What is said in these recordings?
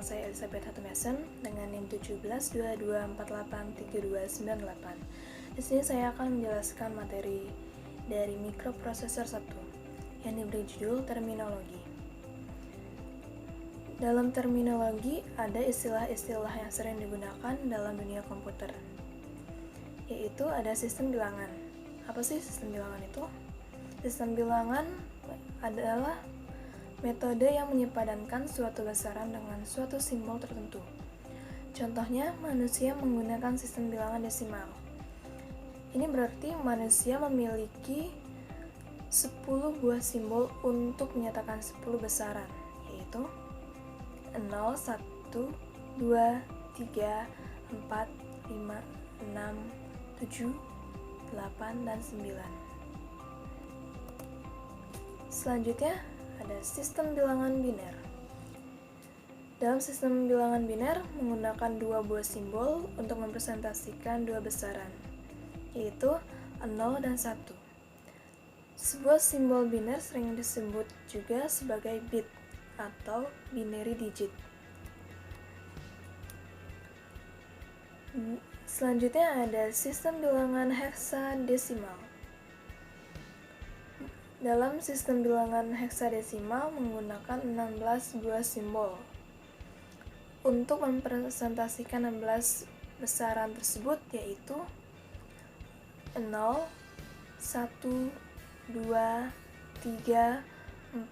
Bersama saya Elizabeth Hatumesan dengan NIM 1722483298. Di sini saya akan menjelaskan materi dari mikroprosesor 1 yang diberi judul terminologi. Dalam terminologi ada istilah-istilah yang sering digunakan dalam dunia komputer, yaitu ada sistem bilangan. Apa sih sistem bilangan itu? Sistem bilangan adalah metode yang menyepadankan suatu besaran dengan suatu simbol tertentu. Contohnya, manusia menggunakan sistem bilangan desimal. Ini berarti manusia memiliki 10 buah simbol untuk menyatakan 10 besaran, yaitu 0, 1, 2, 3, 4, 5, 6, 7, 8, dan 9. Selanjutnya, ada sistem bilangan biner. Dalam sistem bilangan biner menggunakan 2 buah simbol untuk mempresentasikan 2 besaran, yaitu 0 dan 1. Sebuah simbol biner sering disebut juga sebagai bit atau binary digit. Selanjutnya ada sistem bilangan heksadesimal. Dalam sistem bilangan heksadesimal menggunakan 16 buah simbol. Untuk mempresentasikan 16 besaran tersebut yaitu 0, 1, 2, 3, 4,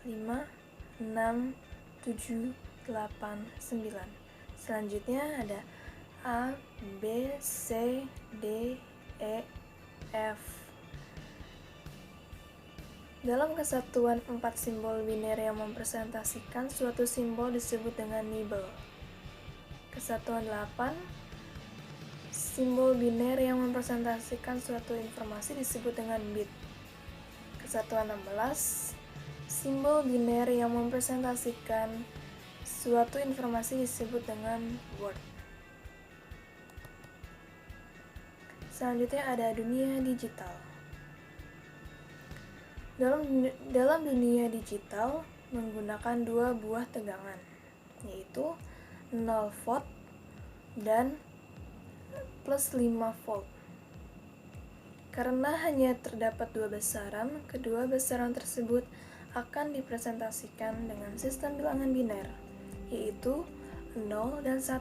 5, 6, 7, 8, 9. Selanjutnya ada A, B, C, D, E, F. Dalam kesatuan 4 simbol biner yang mempresentasikan suatu simbol disebut dengan nibel. Kesatuan 8 simbol biner yang mempresentasikan suatu informasi disebut dengan bit. Kesatuan 16 simbol biner yang mempresentasikan suatu informasi disebut dengan word. Selanjutnya ada dunia digital. Dalam dunia digital menggunakan 2 buah tegangan, yaitu 0 volt dan plus 5 volt. Karena hanya terdapat 2 besaran, kedua besaran tersebut akan dipresentasikan dengan sistem bilangan biner, yaitu 0 dan 1.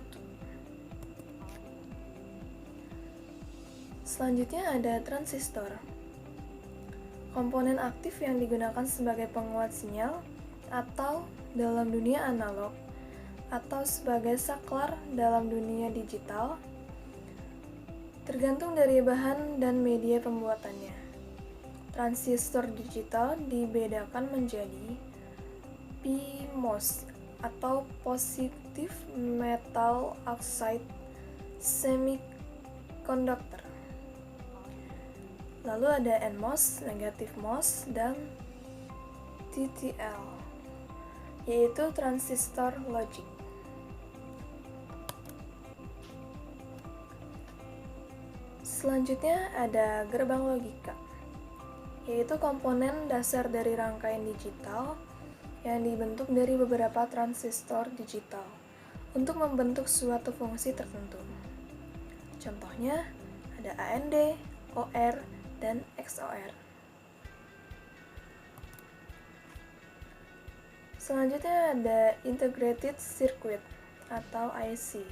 Selanjutnya ada transistor. Komponen aktif yang digunakan sebagai penguat sinyal atau dalam dunia analog atau sebagai saklar dalam dunia digital tergantung dari bahan dan media pembuatannya. Transistor digital dibedakan menjadi PMOS atau Positive Metal Oxide Semiconductor. Lalu ada NMOS, Negative MOS, dan TTL, yaitu transistor logic. Selanjutnya ada gerbang logika, yaitu komponen dasar dari rangkaian digital yang dibentuk dari beberapa transistor digital untuk membentuk suatu fungsi tertentu. Contohnya ada AND, OR, dan XOR. Selanjutnya ada integrated circuit atau IC.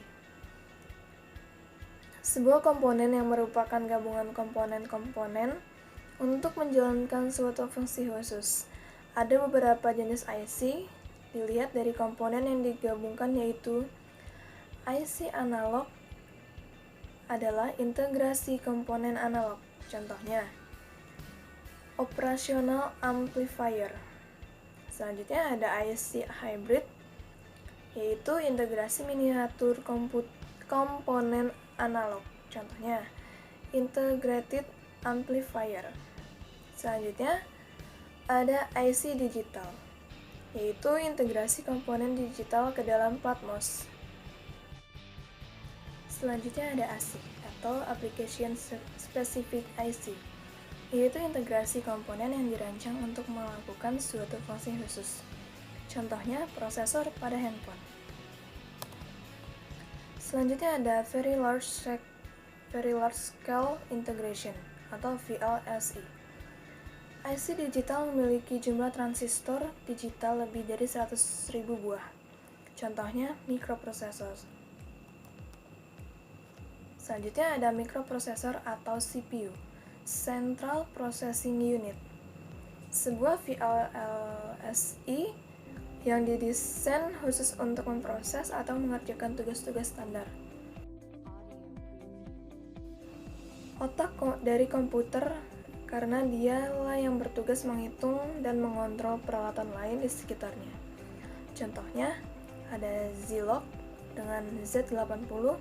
Sebuah komponen yang merupakan gabungan komponen-komponen untuk menjalankan suatu fungsi khusus. Ada beberapa jenis IC, dilihat dari komponen yang digabungkan, yaitu IC analog adalah integrasi komponen analog. Contohnya, operational amplifier. Selanjutnya ada IC hybrid, yaitu integrasi miniatur komponen analog. Contohnya, integrated amplifier. Selanjutnya ada IC digital, yaitu integrasi komponen digital ke dalam plat MOS. Selanjutnya ada ASIC atau Application Specific IC, yaitu integrasi komponen yang dirancang untuk melakukan suatu fungsi khusus. Contohnya prosesor pada handphone. Selanjutnya ada Very Large Scale Integration atau VLSI. IC digital memiliki jumlah transistor digital lebih dari 100.000 buah. Contohnya microprocessor. Selanjutnya ada microprocessor atau CPU, Central Processing Unit. Sebuah VLSI yang didesain khusus untuk memproses atau mengerjakan tugas-tugas standar. Otak dari komputer karena dialah yang bertugas menghitung dan mengontrol peralatan lain di sekitarnya. Contohnya, ada Zilog dengan Z80,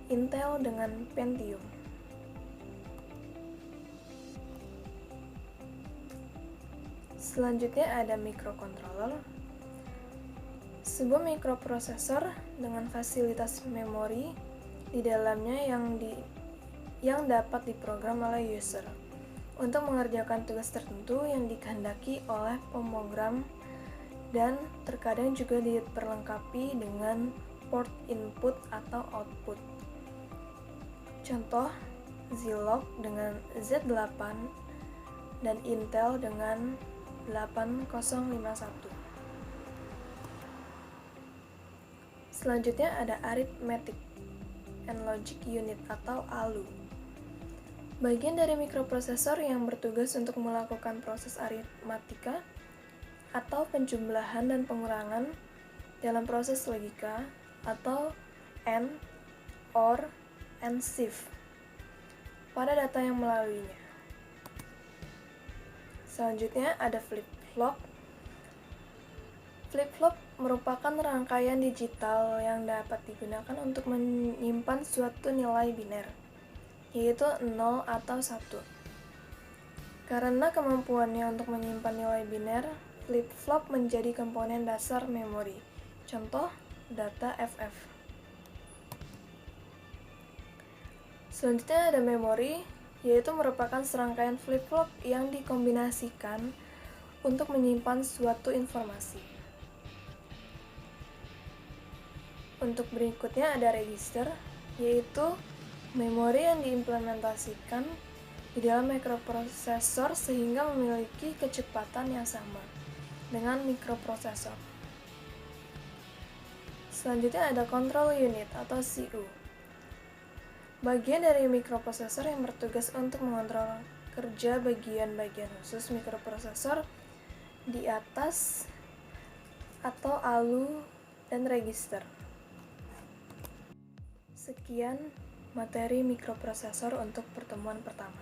Intel dengan Pentium. Selanjutnya ada microcontroller, sebuah mikroprosesor dengan fasilitas memori di dalamnya yang dapat diprogram oleh user untuk mengerjakan tugas tertentu yang dikehendaki oleh pemrogram dan terkadang juga diperlengkapi dengan port input atau output. Contoh, Zilog dengan Z8 dan Intel dengan 8051. Selanjutnya ada Arithmetic and Logic Unit atau ALU. Bagian dari mikroprosesor yang bertugas untuk melakukan proses aritmatika atau penjumlahan dan pengurangan dalam proses logika atau AND, OR, and SIF pada data yang melaluinya. Selanjutnya ada flip-flop. Flip-flop merupakan rangkaian digital yang dapat digunakan untuk menyimpan suatu nilai biner, yaitu 0 atau 1. Karena kemampuannya untuk menyimpan nilai biner, flip-flop menjadi komponen dasar memori. Contoh, data FF. Selanjutnya ada memori, yaitu merupakan serangkaian flip-flop yang dikombinasikan untuk menyimpan suatu informasi. Untuk berikutnya ada register, yaitu memori yang diimplementasikan di dalam mikroprosesor sehingga memiliki kecepatan yang sama dengan mikroprosesor. Selanjutnya ada control unit atau CU. Bagian dari mikroprosesor yang bertugas untuk mengontrol kerja bagian-bagian khusus mikroprosesor di atas atau ALU dan register. Sekian materi mikroprosesor untuk pertemuan pertama.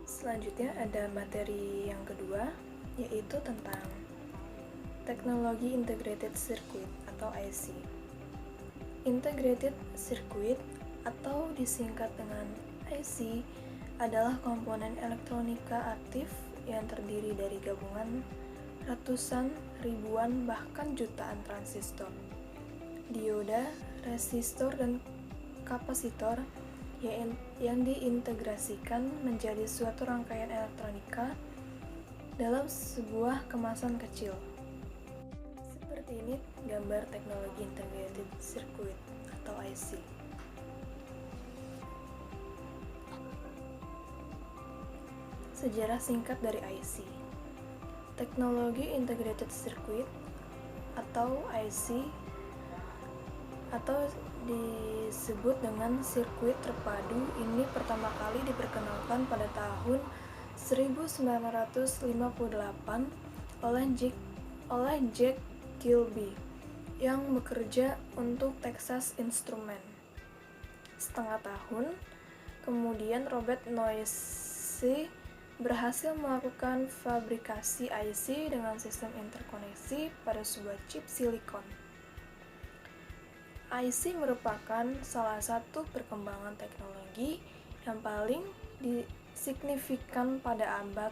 Selanjutnya ada materi yang kedua, yaitu tentang teknologi integrated circuit atau IC. Integrated circuit atau disingkat dengan IC adalah komponen elektronika aktif yang terdiri dari gabungan ratusan, ribuan, bahkan jutaan transistor, dioda, resistor, dan kapasitor yang diintegrasikan menjadi suatu rangkaian elektronika dalam sebuah kemasan kecil. Seperti ini gambar teknologi integrated circuit atau IC. Sejarah singkat dari IC. Teknologi integrated circuit atau IC atau disebut dengan sirkuit terpadu ini pertama kali diperkenalkan pada tahun 1958 oleh Jack Kilby yang bekerja untuk Texas Instruments. Setengah tahun kemudian Robert Noyce berhasil melakukan fabrikasi IC dengan sistem interkoneksi pada sebuah chip silikon. IC merupakan salah satu perkembangan teknologi yang paling signifikan pada abad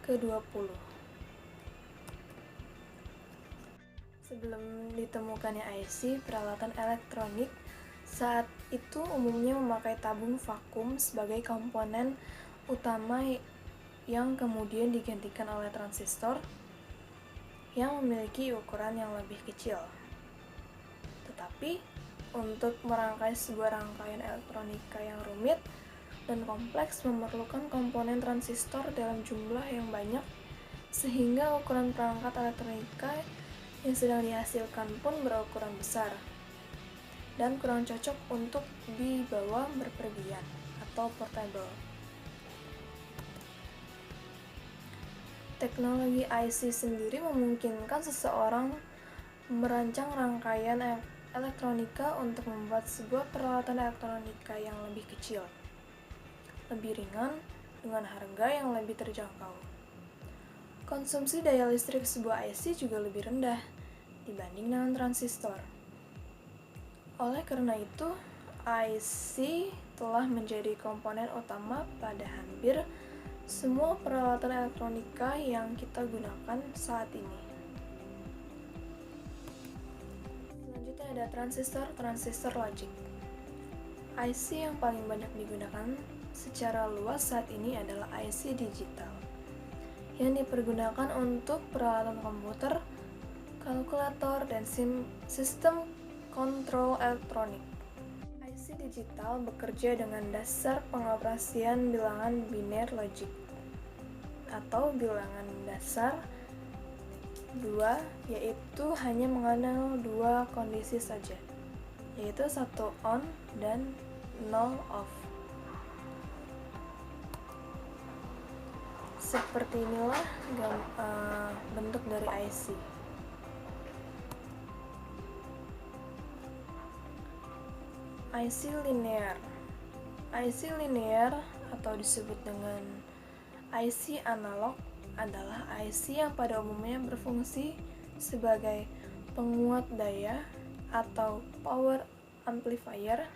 ke-20. Sebelum ditemukannya IC, peralatan elektronik Saat itu umumnya memakai tabung vakum sebagai komponen utama yang kemudian digantikan oleh transistor yang memiliki ukuran yang lebih kecil. Tetapi, untuk merangkai sebuah rangkaian elektronika yang rumit dan kompleks memerlukan komponen transistor dalam jumlah yang banyak, sehingga ukuran perangkat elektronika yang sedang dihasilkan pun berukuran besar dan kurang cocok untuk dibawa berpergian atau portable. Teknologi IC sendiri memungkinkan seseorang merancang rangkaian elektronika untuk membuat sebuah peralatan elektronika yang lebih kecil, lebih ringan, dengan harga yang lebih terjangkau. Konsumsi daya listrik sebuah IC juga lebih rendah dibanding dengan transistor. Oleh karena itu, IC telah menjadi komponen utama pada hampir semua peralatan elektronika yang kita gunakan saat ini. Selanjutnya ada transistor logic. IC yang paling banyak digunakan secara luas saat ini adalah IC digital, yang dipergunakan untuk peralatan komputer, kalkulator, dan sistem kontrol elektronik. IC digital bekerja dengan dasar pengoperasian bilangan biner logic atau bilangan dasar 2, yaitu hanya mengenal 2 kondisi saja, yaitu 1 on dan 0 off. Seperti inilah bentuk dari IC. IC linear. IC linear atau disebut dengan IC analog adalah IC yang pada umumnya berfungsi sebagai penguat daya atau power amplifier.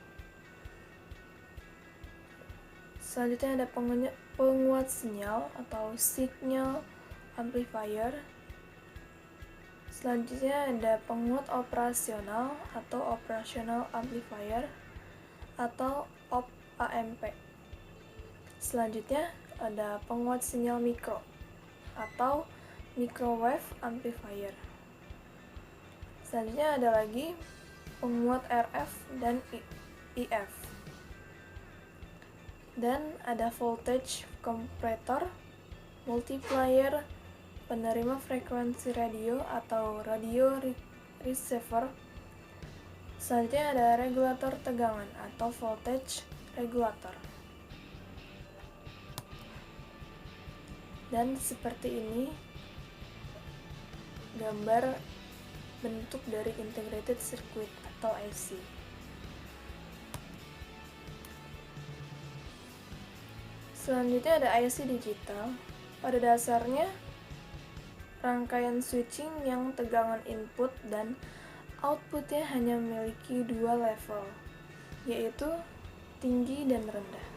Selanjutnya ada penguat sinyal atau signal amplifier. Selanjutnya ada penguat operasional atau operational amplifier atau OP-AMP. Selanjutnya ada penguat sinyal mikro atau microwave amplifier. Selanjutnya ada lagi penguat RF dan IF. Dan ada voltage comparator, multiplier, penerima frekuensi radio atau radio receiver. Selanjutnya ada regulator tegangan atau voltage regulator. Dan seperti ini gambar bentuk dari integrated circuit atau IC. Selanjutnya ada IC digital. Pada dasarnya rangkaian switching yang tegangan input dan outputnya hanya memiliki 2 level, yaitu tinggi dan rendah.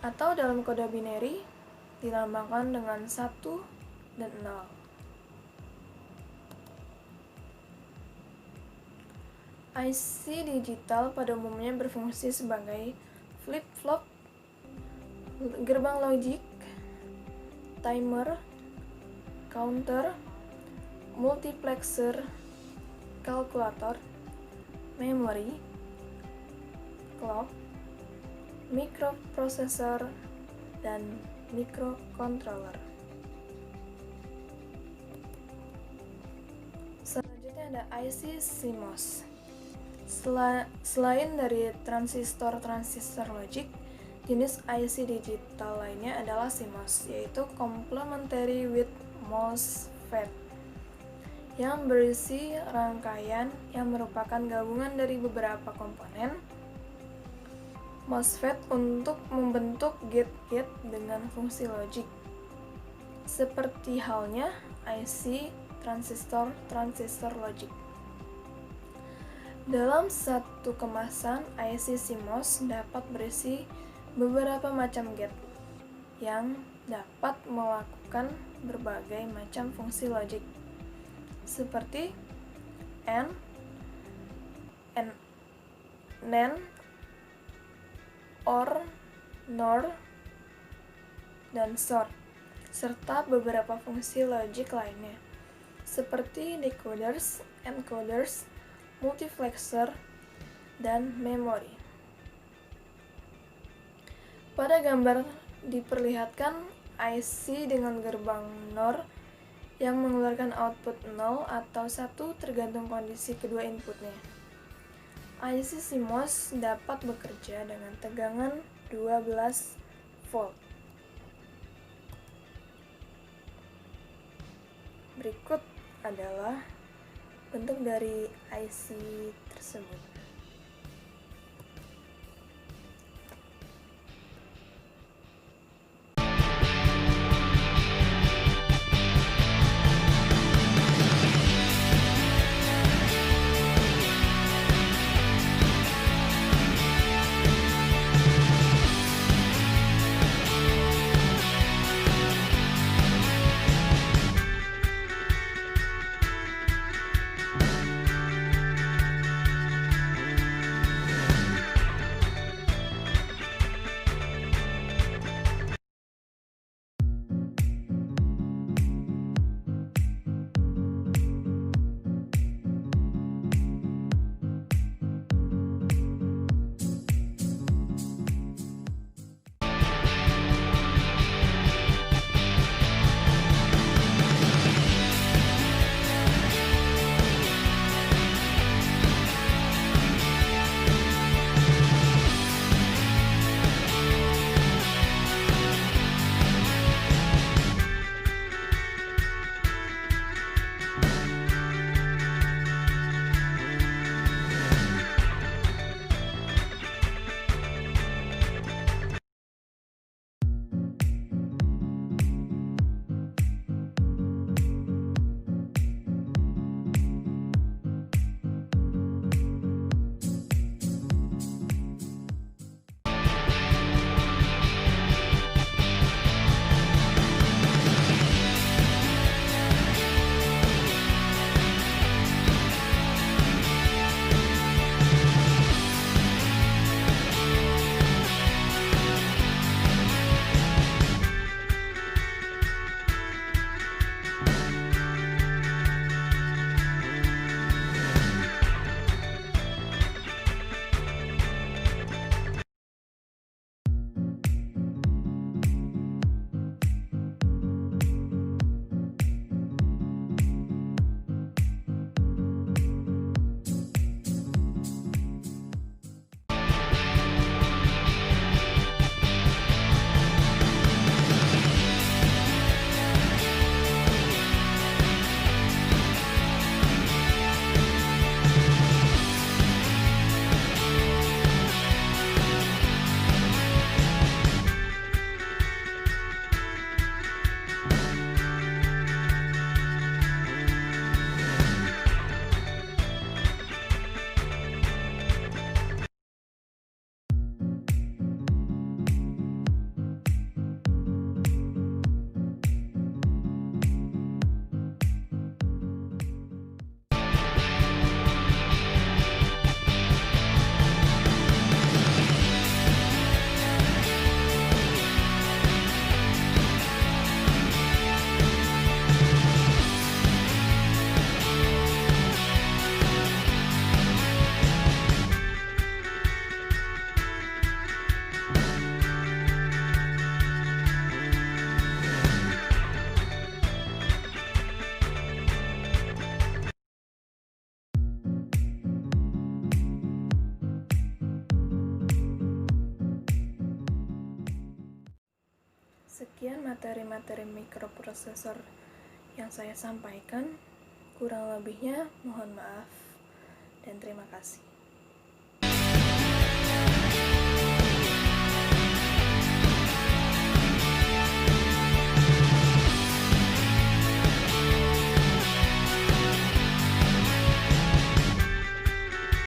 Atau dalam kode binary dilambangkan dengan 1 dan 0. IC digital pada umumnya berfungsi sebagai flip-flop, gerbang logik, timer, counter, multiplexer, kalkulator, memori, clock, microprocessor, dan microcontroller. Selanjutnya ada IC CMOS. Selain dari transistor logic, jenis IC digital lainnya adalah CMOS, yaitu complementary with MOSFET, yang berisi rangkaian yang merupakan gabungan dari beberapa komponen MOSFET untuk membentuk gate-gate dengan fungsi logik, seperti halnya IC transistor logic. Dalam satu kemasan, IC CMOS dapat berisi beberapa macam gate yang dapat melakukan berbagai macam fungsi logik, seperti NAND, OR, NOR, dan SOR, serta beberapa fungsi logik lainnya, seperti decoders, encoders, multiplexer, dan memori. Pada gambar diperlihatkan IC dengan gerbang NOR yang mengeluarkan output 0 atau 1 tergantung kondisi kedua inputnya. IC CMOS dapat bekerja dengan tegangan 12 volt. Berikut adalah bentuk dari IC tersebut. Sekian materi-materi mikroprosesor yang saya sampaikan. Kurang lebihnya mohon maaf dan terima kasih.